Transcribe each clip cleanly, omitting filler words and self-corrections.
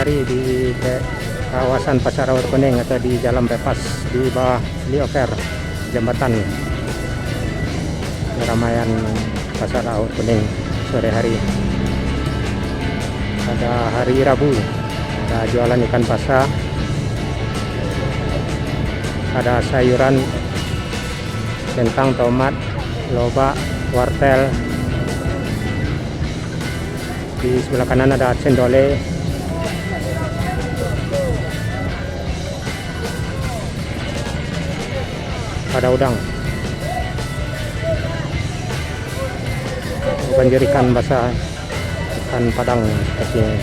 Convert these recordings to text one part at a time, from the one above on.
hari di kawasan Pasar Aur Kuning atau di Jalan Bebas di bawah flyover jembatan keramaian Pasar Aur Kuning sore hari. Pada hari Rabu ada jualan ikan basah, ada sayuran, kentang, tomat, lobak, wortel. Di sebelah kanan ada cendole, ada udang, banjir ikan basah, ikan padang seperti ini.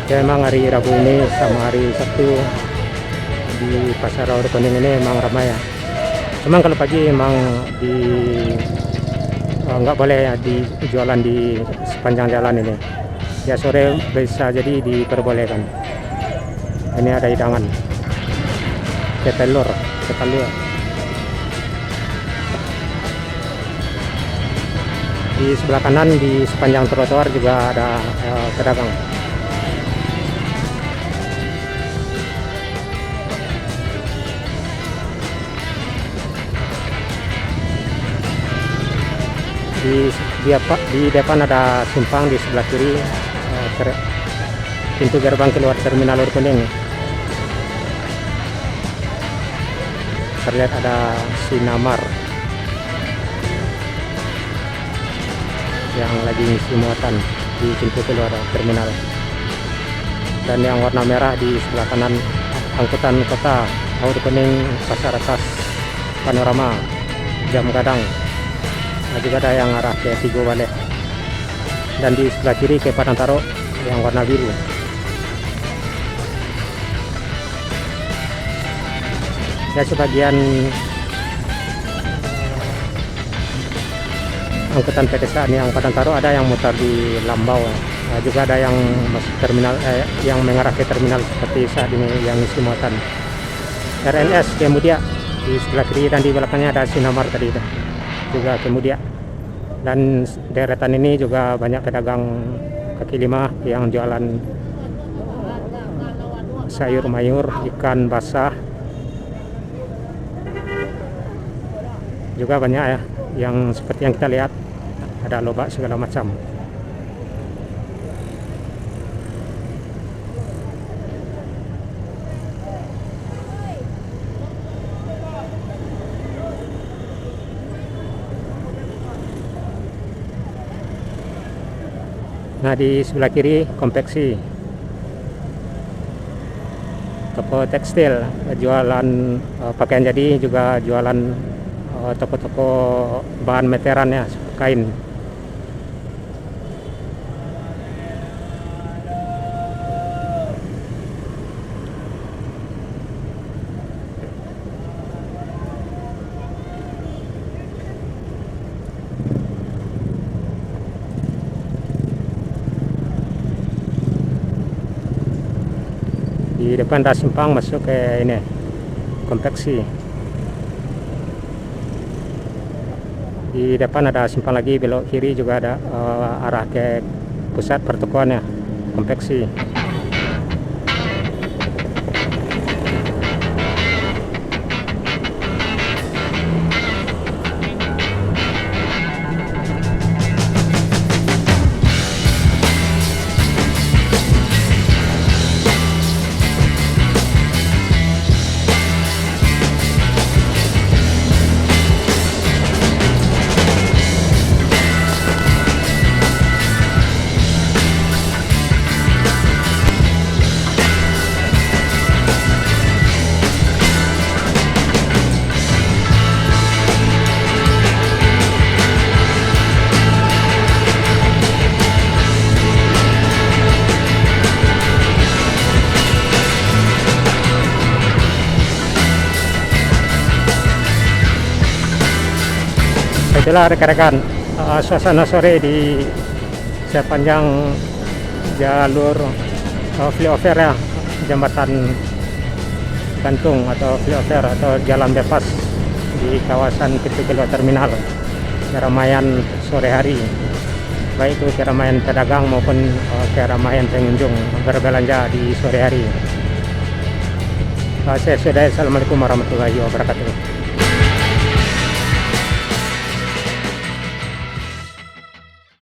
Ya, emang hari Rabu ini sama hari Sabtu di Pasar Aur Kuning ini emang ramai ya. Cuman kalau pagi emang nggak boleh ya dijualan di sepanjang jalan ini. Ya sore bisa jadi diperbolehkan. Ini ada hidangan, ketelur. Di sebelah kanan di sepanjang trotoar juga ada pedagang. Di depan ada simpang, di sebelah kiri pintu gerbang keluar Terminal Aur Kuning. Terlihat ada Sinamar yang lagi ngisi muatan di pintu keluar terminal. Dan yang warna merah di sebelah kanan angkutan kota Aur Kuning Pasar Atas Panorama Jam Gadang. Nah, juga ada yang arah ke Tigo Balai. Dan di sebelah kiri ke Padang Taro yang warna biru. Ya, sebagian angkutan pedesaan yang Padang Taro ada yang mutar di Lambau. Nah, juga ada yang masuk terminal, yang mengarah ke terminal seperti saat ini yang isi muatan. RNS kemudian di sebelah kiri dan di belakangnya ada Sinamar tadi itu. Juga kemudian, dan deretan ini juga banyak pedagang kaki lima yang jualan sayur mayur, ikan basah, juga banyak ya yang seperti yang kita lihat, ada lobak segala macam. Nah, di sebelah kiri konveksi, toko tekstil, jualan pakaian jadi, juga jualan toko-toko bahan meteran ya, kain. Di depan ada simpang masuk ke ini konveksi. Di depan ada simpang lagi, belok kiri juga ada arah ke pusat pertokoan ya, konveksi. Itulah rekan-rekan suasana sore di sepanjang jalur flyover ya, jembatan gantung atau flyover atau jalan bebas di kawasan Pintu Keluar Terminal. Keramaian sore hari, baik itu keramaian pedagang maupun keramaian pengunjung berbelanja di sore hari. Saya sudah. Assalamualaikum warahmatullahi wabarakatuh.